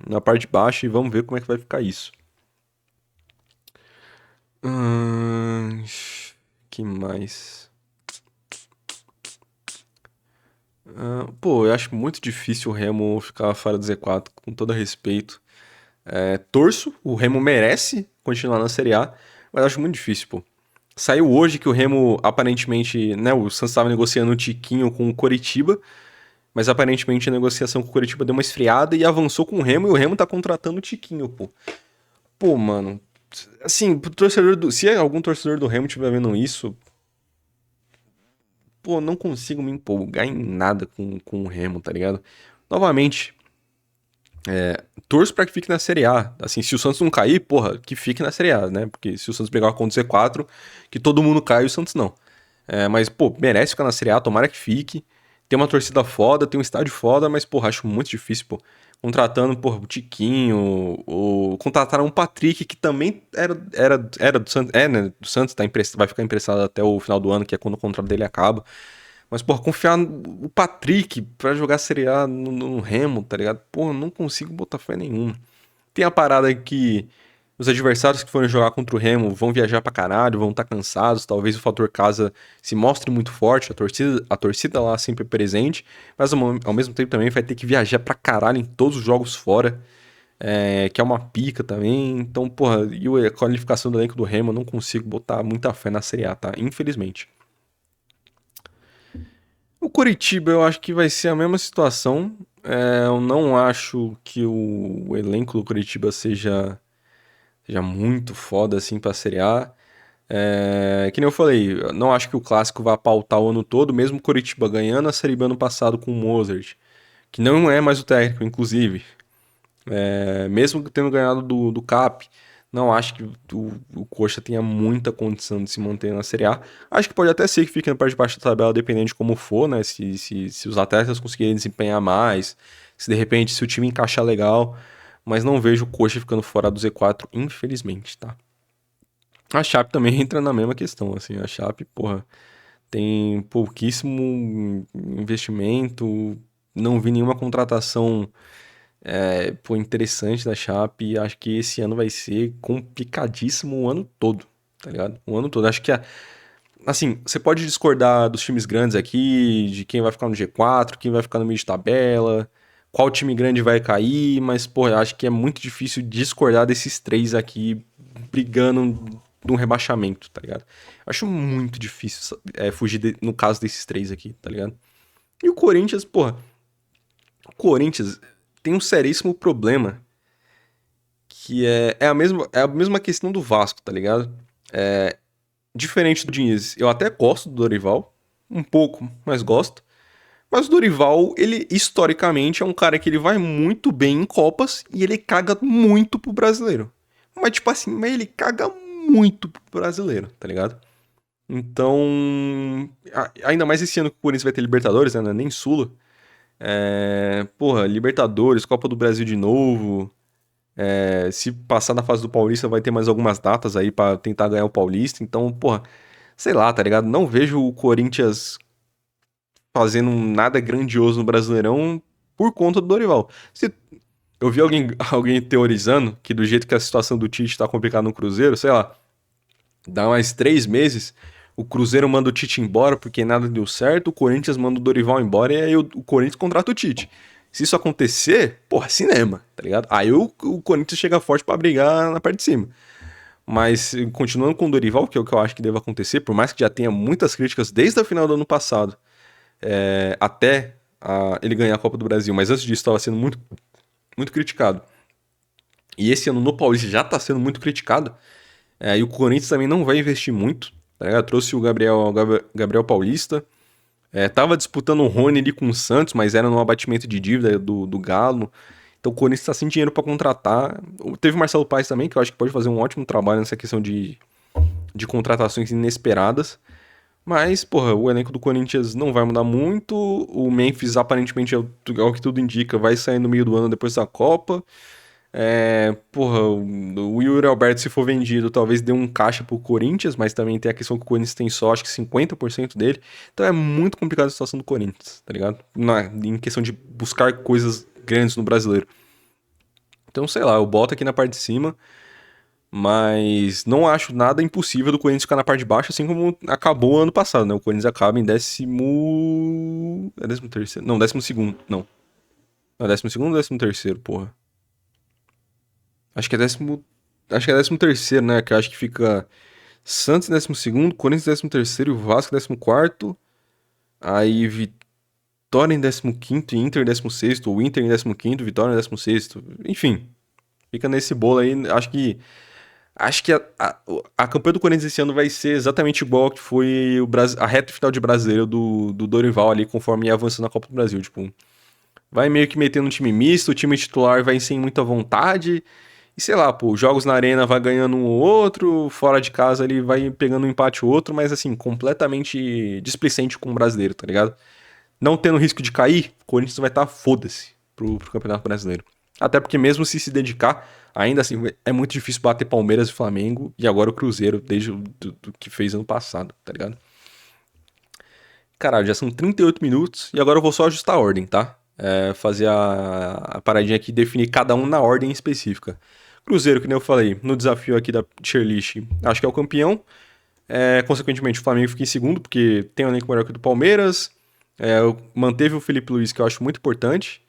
na parte de baixo e vamos ver como é que vai ficar isso. Hum, que mais? Pô, eu acho muito difícil o Remo ficar fora do Z4, com todo respeito. Torço, o Remo merece continuar na Série A, mas acho muito difícil, pô. Saiu hoje que o Remo, aparentemente, né, o Santos estava negociando o Tiquinho com o Coritiba, mas aparentemente a negociação com o Coritiba deu uma esfriada e avançou com o Remo, e o Remo tá contratando o Tiquinho, pô. Pô, mano, assim, se algum torcedor do Remo estiver vendo isso, pô, não consigo me empolgar em nada com o Remo, tá ligado? Novamente, torço pra que fique na Série A. Assim, se o Santos não cair, porra, que fique na Série A, né? Porque se o Santos pegar contra o Z4, que todo mundo cai e o Santos não. Mas, pô, merece ficar na Série A, tomara que fique. Tem uma torcida foda, tem um estádio foda, mas, porra, acho muito difícil, pô. Contratando, porra, o Tiquinho, contrataram um Patrick, que também era do Santos, né, do Santos, vai ficar emprestado até o final do ano, que é quando o contrato dele acaba. Mas, porra, confiar no Patrick pra jogar Série A no Remo, tá ligado? Porra, não consigo botar fé nenhuma. Tem a parada que os adversários que forem jogar contra o Remo vão viajar pra caralho, vão estar cansados, talvez o fator casa se mostre muito forte, a torcida lá sempre presente, mas ao mesmo tempo também vai ter que viajar pra caralho em todos os jogos fora, que é uma pica também. Então, porra, e a qualificação do elenco do Remo eu não consigo botar muita fé na Série A, tá? Infelizmente. O Coritiba eu acho que vai ser a mesma situação. Eu não acho que o elenco do Coritiba seja muito foda assim pra Série A. Que nem eu falei, eu não acho que o clássico vá pautar o ano todo, mesmo o Coritiba ganhando a Série B ano passado com o Mozart, que não é mais o técnico, inclusive. Mesmo tendo ganhado do CAP, não acho que o Coxa tenha muita condição de se manter na Série A. Acho que pode até ser que fique na parte de baixo da tabela, dependendo de como for, né? Se os atletas conseguirem desempenhar mais, se de repente se o time encaixar legal. Mas não vejo o Coxa ficando fora do Z4, infelizmente, tá? A Chape também entra na mesma questão, assim. A Chape, porra, tem pouquíssimo investimento, não vi nenhuma contratação pô, interessante da Chape. E acho que esse ano vai ser complicadíssimo o ano todo, tá ligado? O ano todo. Acho que, assim, você pode discordar dos times grandes aqui, de quem vai ficar no G4, quem vai ficar no meio de tabela. qual time grande vai cair, mas, pô, eu acho que é muito difícil discordar desses três aqui brigando num rebaixamento, tá ligado? Eu acho muito difícil fugir no caso desses três aqui, tá ligado? E o Corinthians, porra, o Corinthians tem um seríssimo problema que é a mesma questão do Vasco, tá ligado? Diferente do Diniz, eu até gosto do Dorival, um pouco, mas gosto. Mas o Dorival, ele historicamente é um cara que ele vai muito bem em Copas e ele caga muito pro brasileiro. Mas tipo assim, mas ele caga muito pro brasileiro, tá ligado? Então, ainda mais esse ano que o Corinthians vai ter Libertadores, né? Nem Sula. Porra, Libertadores, Copa do Brasil de novo. Se passar na fase do Paulista, vai ter mais algumas datas aí pra tentar ganhar o Paulista. Então, porra, sei lá, tá ligado? Não vejo o Corinthians fazendo nada grandioso no Brasileirão por conta do Dorival. Eu vi alguém teorizando que do jeito que a situação do Tite tá complicada no Cruzeiro, sei lá, dá mais 3 meses, o Cruzeiro manda o Tite embora porque nada deu certo, o Corinthians manda o Dorival embora e aí o Corinthians contrata o Tite. Se isso acontecer, porra, cinema, tá ligado? Aí o Corinthians chega forte pra brigar na parte de cima. Mas continuando com o Dorival, que é o que eu acho que deve acontecer, por mais que já tenha muitas críticas desde a final do ano passado, até ele ganhar a Copa do Brasil, mas antes disso estava sendo muito, muito criticado. E esse ano no Paulista já está sendo muito criticado. E o Corinthians também não vai investir muito. Tá ligado? Trouxe o Gabriel Paulista. Tava disputando o Rony ali com o Santos, mas era no abatimento de dívida do Galo. Então o Corinthians está sem dinheiro para contratar. Teve o Marcelo Paes também, que eu acho que pode fazer um ótimo trabalho nessa questão de contratações inesperadas. Mas, porra, o elenco do Corinthians não vai mudar muito. O Memphis, aparentemente, ao que tudo indica, vai sair no meio do ano depois da Copa. Porra, o Yuri Alberto, se for vendido, talvez dê um caixa pro Corinthians, mas também tem a questão que o Corinthians tem só, acho que 50% dele. Então é muito complicada a situação do Corinthians, tá ligado? Em questão de buscar coisas grandes no brasileiro. Então, sei lá, eu boto aqui na parte de cima. Mas não acho nada impossível do Corinthians ficar na parte de baixo, assim como acabou o ano passado, né? O Corinthians acaba em décimo. É 13º? Não, 12º. Não. Não é 12º ou 13º, porra? Acho que é décimo. Acho que é 13º, né? Que eu acho que fica Santos em 12º, Corinthians em 13º e o Vasco em 14º. Aí Vitória em 15º e Inter em 16º. O Inter em 15º, Vitória em 16º. Enfim, fica nesse bolo aí. Acho que a campanha do Corinthians esse ano vai ser exatamente igual ao que foi a reta final de brasileiro do Dorival ali, conforme ia avançando na Copa do Brasil. Tipo, vai meio que metendo um time misto, o time titular vai sem muita vontade. E sei lá, pô, jogos na arena vai ganhando um ou outro, fora de casa ele vai pegando um empate ou outro, mas assim, completamente displicente com o brasileiro, tá ligado? Não tendo risco de cair, o Corinthians vai estar foda-se pro Campeonato Brasileiro. Até porque mesmo se dedicar, ainda assim é muito difícil bater Palmeiras e Flamengo e agora o Cruzeiro, desde do que fez ano passado, tá ligado? Caralho, já são 38 minutos e agora eu vou só ajustar a ordem, tá? Fazer a paradinha aqui e definir cada um na ordem específica. Cruzeiro, que nem eu falei, no desafio aqui da tier list, acho que é o campeão. Consequentemente, o Flamengo fica em segundo, porque tem um elenco melhor que o do Palmeiras. Manteve o Felipe Luiz, que eu acho muito importante,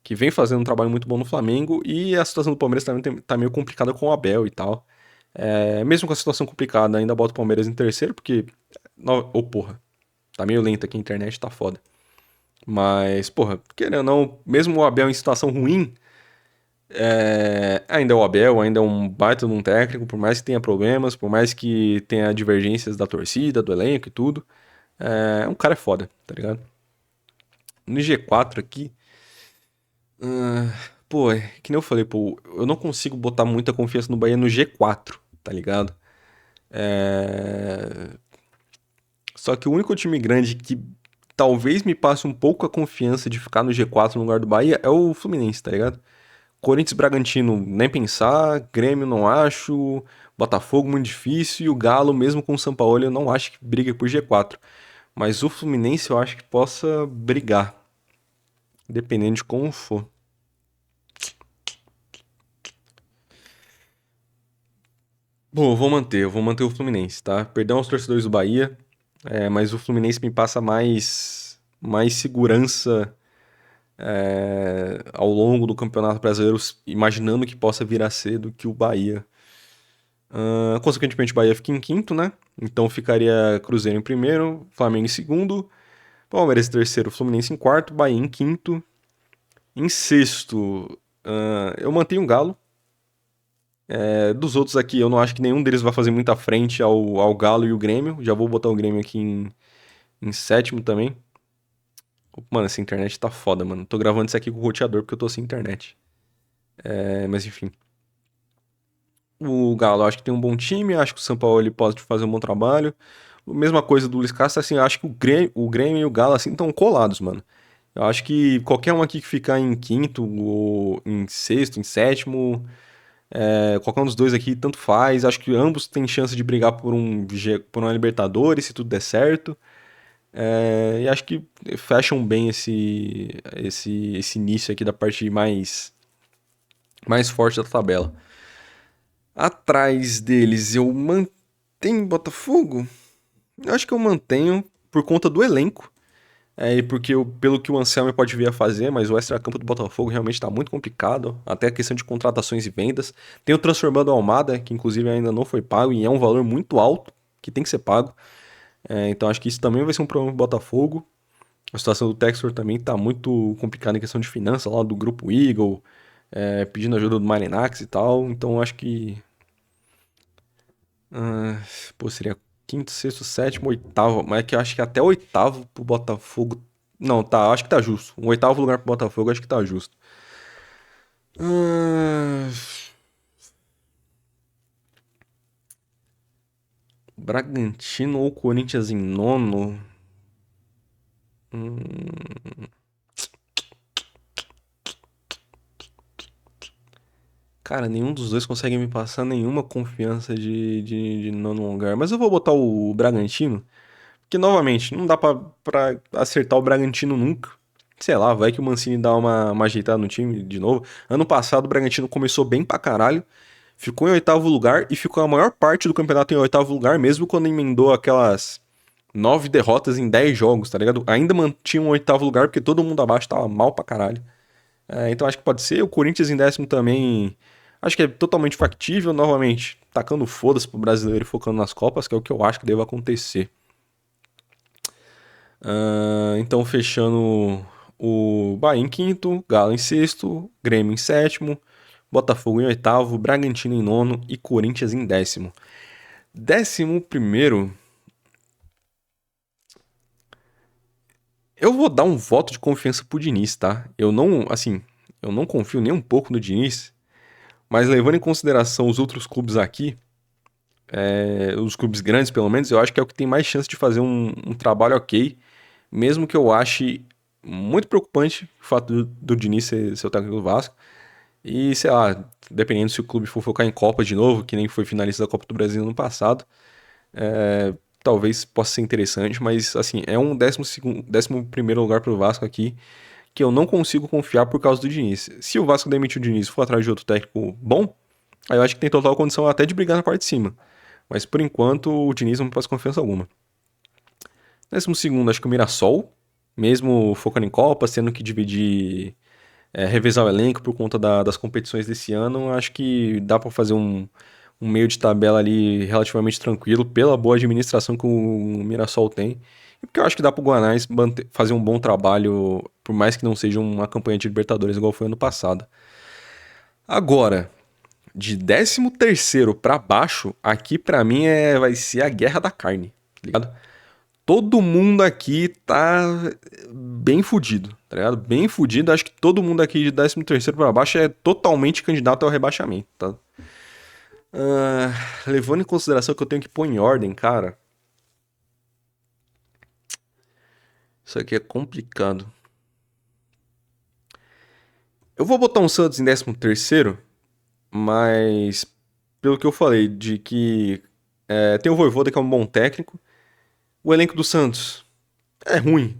que vem fazendo um trabalho muito bom no Flamengo, e a situação do Palmeiras também tá meio complicada com o Abel e tal. Mesmo com a situação complicada, ainda bota o Palmeiras em terceiro, porque. Porra, tá meio lento aqui a internet, tá foda. Mas, porra, querendo ou não, mesmo o Abel em situação ruim, ainda é o Abel, ainda é um baita de um técnico, por mais que tenha problemas, por mais que tenha divergências da torcida, do elenco e tudo. Um cara é foda, tá ligado? No G4 aqui. Pô, que nem eu falei, pô, eu não consigo botar muita confiança no Bahia no G4, tá ligado? Só que o único time grande que talvez me passe um pouco a confiança de ficar no G4 no lugar do Bahia é o Fluminense, tá ligado? Corinthians e Bragantino, nem pensar, Grêmio não acho, Botafogo muito difícil e o Galo, mesmo com o Sampaoli, eu não acho que briga por G4. Mas o Fluminense eu acho que possa brigar, dependendo de como for. Bom, eu vou manter o Fluminense, tá? Perdão aos torcedores do Bahia, mas o Fluminense me passa mais segurança ao longo do Campeonato Brasileiro, imaginando que possa vir a ser do que o Bahia. Consequentemente, o Bahia fica em quinto, né? Então ficaria Cruzeiro em primeiro, Flamengo em segundo, Palmeiras em terceiro, Fluminense em quarto, Bahia em quinto. Em sexto, eu mantenho o Galo. Dos outros aqui, eu não acho que nenhum deles vai fazer muita frente ao Galo e o Grêmio. Já vou botar o Grêmio aqui em sétimo também. Mano, essa internet tá foda, mano. Tô gravando isso aqui com o roteador porque eu tô sem internet. Mas enfim. O Galo, eu acho que tem um bom time. Acho que o São Paulo ele pode fazer um bom trabalho. Mesma coisa do Luiz Castro, assim, eu acho que o Grêmio e o Galo, assim, estão colados, mano. Eu acho que qualquer um aqui que ficar em quinto, ou em sexto, em sétimo, qualquer um dos dois aqui, tanto faz. Acho que ambos têm chance de brigar por uma Libertadores, se tudo der certo. E acho que fecham bem esse início aqui da parte mais forte da tabela. Atrás deles eu mantenho Botafogo? Eu acho que eu mantenho por conta do elenco. E porque pelo que o Anselmo pode vir a fazer, mas o extracampo do Botafogo realmente está muito complicado. Até a questão de contratações e vendas. Tem o Transformando Almada, que inclusive ainda não foi pago, e é um valor muito alto, que tem que ser pago. Então acho que isso também vai ser um problema pro Botafogo. A situação do Textor também está muito complicada em questão de finanças, lá do Grupo Eagle, pedindo ajuda do Marinax e tal. Então acho que. Seria quinto, sexto, sétimo, oitavo. Mas é que eu acho que até oitavo pro Botafogo. Não, tá, acho que tá justo. Um oitavo lugar pro Botafogo, acho que tá justo. Ah, Bragantino ou Corinthians em nono? Cara, nenhum dos dois consegue me passar nenhuma confiança de nono lugar. Mas eu vou botar o Bragantino. Que, novamente, não dá pra acertar o Bragantino nunca. Sei lá, vai que o Mancini dá uma ajeitada no time de novo. Ano passado o Bragantino começou bem pra caralho, ficou em oitavo lugar e ficou a maior parte do campeonato em oitavo lugar, mesmo quando emendou aquelas 9 derrotas em 10 jogos, tá ligado? Ainda mantinha um oitavo lugar porque todo mundo abaixo tava mal pra caralho. Então acho que pode ser. O Corinthians em décimo também. Acho que é totalmente factível, novamente, tacando foda-se pro brasileiro e focando nas Copas, que é o que eu acho que deve acontecer. Então, fechando o Bahia em quinto, Galo em sexto, Grêmio em sétimo, Botafogo em oitavo, Bragantino em nono e Corinthians em décimo. 11º, eu vou dar um voto de confiança pro Diniz, tá? Eu não confio nem um pouco no Diniz, mas levando em consideração os outros clubes aqui, os clubes grandes pelo menos, eu acho que é o que tem mais chance de fazer um trabalho ok, mesmo que eu ache muito preocupante o fato do Diniz ser o técnico do Vasco. E, sei lá, dependendo se o clube for focar em Copa de novo, que nem foi finalista da Copa do Brasil no passado, talvez possa ser interessante, mas, assim, é um 11º lugar pro Vasco aqui, que eu não consigo confiar por causa do Diniz. Se o Vasco demitir o Diniz e for atrás de outro técnico bom, aí eu acho que tem total condição até de brigar na parte de cima. Mas, por enquanto, o Diniz não me passa confiança alguma. 12º, acho que o Mirassol, mesmo focando em Copa, tendo que dividir, revezar o elenco por conta das competições desse ano, acho que dá para fazer um meio de tabela ali relativamente tranquilo, pela boa administração que o Mirassol tem. E porque eu acho que dá pro Guanais fazer um bom trabalho, por mais que não seja uma campanha de Libertadores igual foi ano passado. Agora, de 13º para baixo, aqui para mim vai ser a guerra da carne, tá ligado? Todo mundo aqui tá bem fudido, tá ligado? Bem fudido. Acho que todo mundo aqui de 13º pra baixo é totalmente candidato ao rebaixamento, tá? Levando em consideração que eu tenho que pôr em ordem, cara. Isso aqui é complicado. Eu vou botar um Santos em 13º, mas pelo que eu falei, de que tem o Vojvoda que é um bom técnico. O elenco do Santos é ruim,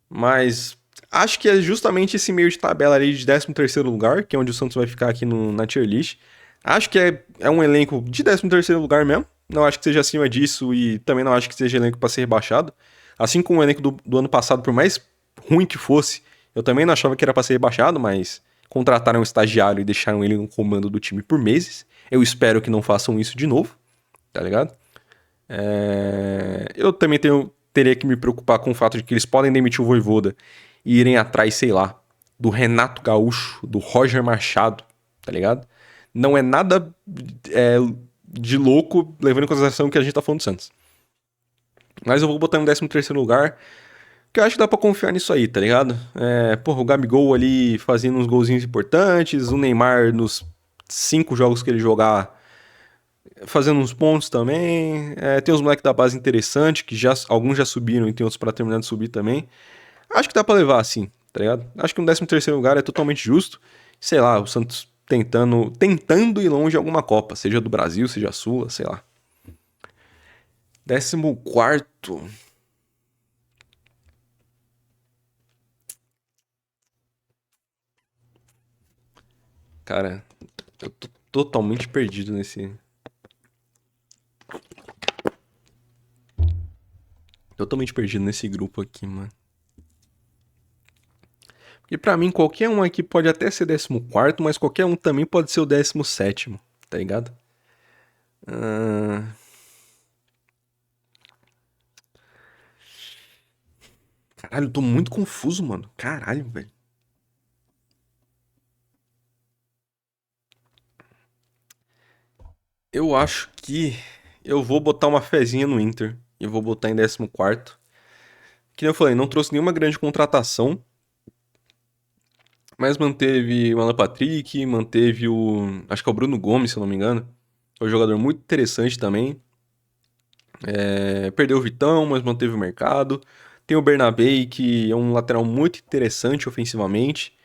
mas acho que é justamente esse meio de tabela ali de 13º lugar, que é onde o Santos vai ficar aqui na tier list. Acho que é um elenco de 13º lugar mesmo. Não acho que seja acima disso e também não acho que seja elenco para ser rebaixado. Assim como o elenco do ano passado, por mais ruim que fosse, Eu também não achava que era pra ser rebaixado, mas contrataram um estagiário e deixaram ele no comando do time por meses. Eu espero que não façam isso de novo, tá ligado? Eu também teria que me preocupar com o fato de que eles podem demitir o Vojvoda e irem atrás, sei lá, do Renato Gaúcho, do Roger Machado, tá ligado? Não é nada é, de louco, levando em consideração que a gente tá falando do Santos. Mas eu vou botar em 13º lugar, que eu acho que dá pra confiar nisso aí, tá ligado? Porra, o Gabigol ali fazendo uns golzinhos importantes, o Neymar nos 5 jogos que ele jogar fazendo uns pontos também. Tem os moleques da base interessante, que já, alguns já subiram e tem outros pra terminar de subir também. Acho que dá pra levar assim, tá ligado? Acho que um 13º lugar é totalmente justo. Sei lá, o Santos tentando ir longe em alguma Copa, seja do Brasil, seja a Sula, sei lá. 14º. Cara, eu tô totalmente perdido nesse. Totalmente perdido nesse grupo aqui, mano. Porque pra mim, qualquer um aqui pode até ser 14º, mas qualquer um também pode ser o 17º, tá ligado? Ah, Caralho, eu tô muito confuso, mano. Caralho, velho. Eu acho que eu vou botar uma fezinha no Inter e vou botar em 14º. Que nem eu falei, não trouxe nenhuma grande contratação, mas manteve o Alan Patrick, manteve o. Acho que é o Bruno Gomes, se eu não me engano. É um jogador muito interessante também. Perdeu o Vitão, mas manteve o mercado. Tem o Bernabei, que é um lateral muito interessante ofensivamente.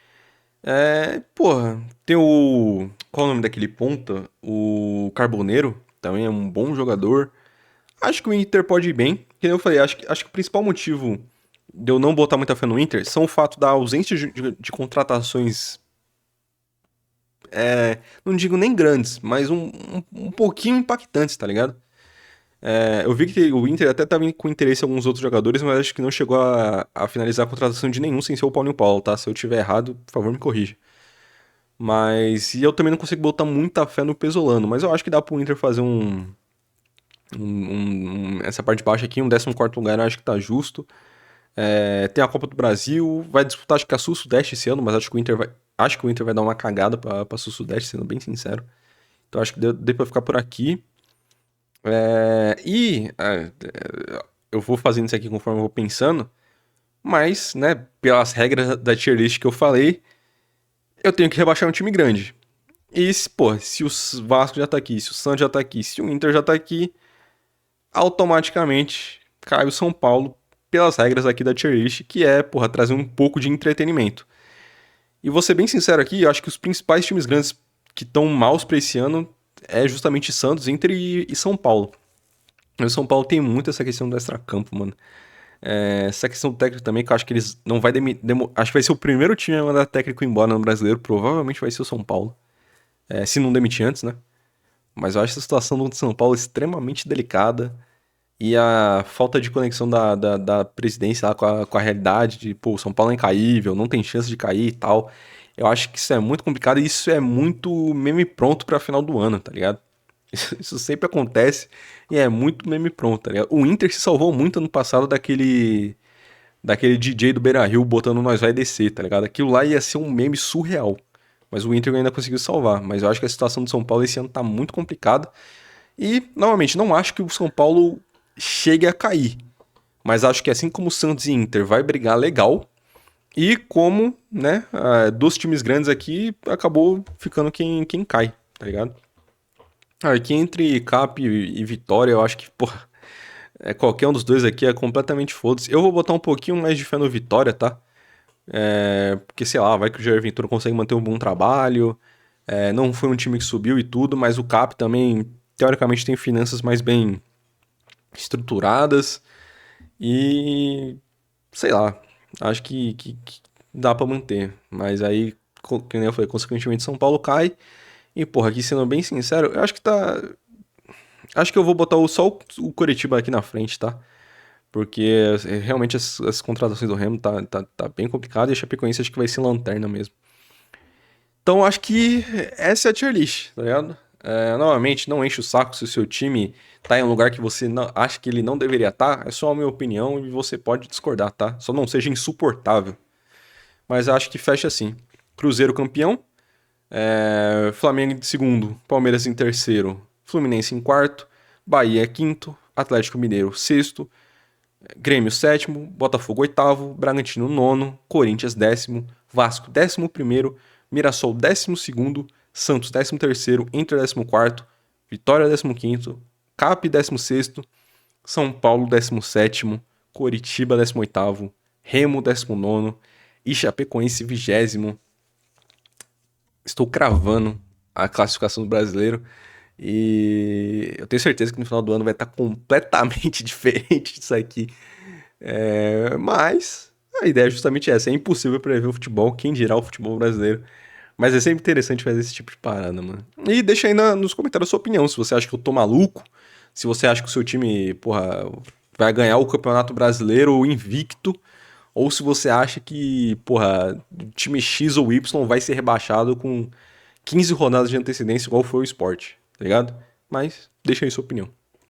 Porra, tem o. Qual é o nome daquele ponta? O Carboneiro, também é um bom jogador. Acho que o Inter pode ir bem. Que nem eu falei, acho que o principal motivo de eu não botar muita fé no Inter são o fato da ausência de contratações. Não digo nem grandes, mas um pouquinho impactantes, tá ligado? Eu vi que o Inter até tava com interesse em alguns outros jogadores, mas acho que não chegou a finalizar a contratação de nenhum sem ser o Paulinho Paulo, tá? Se eu tiver errado, por favor, me corrija. Mas e eu também não consigo botar muita fé no Pesolano, mas eu acho que dá pro Inter fazer essa parte de baixo aqui, um 14º lugar, eu acho que tá justo. Tem a Copa do Brasil, vai disputar acho que a Sul-Sudeste esse ano, mas acho que o Inter vai dar uma cagada pra Sul-Sudeste, sendo bem sincero. Então acho que deu pra ficar por aqui. Eu vou fazendo isso aqui conforme eu vou pensando, mas, né, pelas regras da tier list que eu falei, eu tenho que rebaixar um time grande. E, pô, se o Vasco já tá aqui, se o Santos já tá aqui, se o Inter já tá aqui, automaticamente cai o São Paulo pelas regras aqui da tier list, que é, porra, trazer um pouco de entretenimento. E vou ser bem sincero aqui, eu acho que os principais times grandes que estão maus pra esse ano é justamente Santos, Inter e São Paulo. O São Paulo tem muito essa questão do extracampo, mano. Essa questão do técnico também, que eu acho que eles não vai acho que vai ser o primeiro time a mandar técnico embora no brasileiro, provavelmente vai ser o São Paulo. Se não demitir antes, né? Mas eu acho essa situação do São Paulo extremamente delicada. E a falta de conexão da presidência lá com a realidade, de, pô, o São Paulo é incaível, não tem chance de cair e tal. Eu acho que isso é muito complicado e isso é muito meme pronto pra final do ano, tá ligado? Isso sempre acontece e é muito meme pronto, tá ligado? O Inter se salvou muito ano passado daquele DJ do Beira-Rio botando Nós Vai Descer, tá ligado? Aquilo lá ia ser um meme surreal. Mas o Inter ainda conseguiu salvar. Mas eu acho que a situação do São Paulo esse ano tá muito complicada. E, novamente, não acho que o São Paulo chegue a cair. Mas acho que assim como o Santos e Inter vai brigar legal. E como, né, dos times grandes aqui, acabou ficando quem cai, tá ligado? Aqui entre Cap e Vitória, eu acho que, pô, qualquer um dos dois aqui é completamente foda-se. Eu vou botar um pouquinho mais de fé no Vitória, tá? Porque, sei lá, vai que o Jair Ventura consegue manter um bom trabalho. Não foi um time que subiu e tudo, mas o Cap também, teoricamente, tem finanças mais bem estruturadas. E, sei lá, acho que dá pra manter. Mas aí, que nem eu falei, consequentemente, São Paulo cai. E, porra, aqui sendo bem sincero, eu acho que tá. Acho que eu vou botar só o Coritiba aqui na frente, tá? Porque realmente as contratações do Remo tá bem complicado e a Chapecoense acho que vai ser lanterna mesmo. Então acho que essa é a tier list, tá ligado? Novamente, não enche o saco se o seu time tá em um lugar que você acha que ele não deveria estar. É só a minha opinião e você pode discordar, tá? Só não seja insuportável. Mas acho que fecha assim. Cruzeiro campeão, Flamengo em segundo, Palmeiras em terceiro, Fluminense em quarto, Bahia quinto, Atlético Mineiro sexto, Grêmio sétimo, Botafogo oitavo, Bragantino nono, Corinthians décimo, Vasco décimo primeiro, Mirassol décimo segundo, Santos décimo terceiro, Inter décimo quarto, Vitória décimo quinto, Cap décimo sexto, São Paulo décimo sétimo, Coritiba décimo oitavo, Remo décimo nono e Chapecoense vigésimo. Estou cravando a classificação do brasileiro e eu tenho certeza que no final do ano vai estar completamente diferente disso aqui. Mas a ideia é justamente essa. É impossível prever o futebol, quem dirá o futebol brasileiro. Mas é sempre interessante fazer esse tipo de parada, mano. E deixa aí nos comentários a sua opinião. Se você acha que eu tô maluco, se você acha que o seu time, porra, vai ganhar o Campeonato Brasileiro invicto, ou se você acha que, porra, o time X ou Y vai ser rebaixado com 15 rodadas de antecedência, igual foi o Sport, tá ligado? Mas deixa aí sua opinião.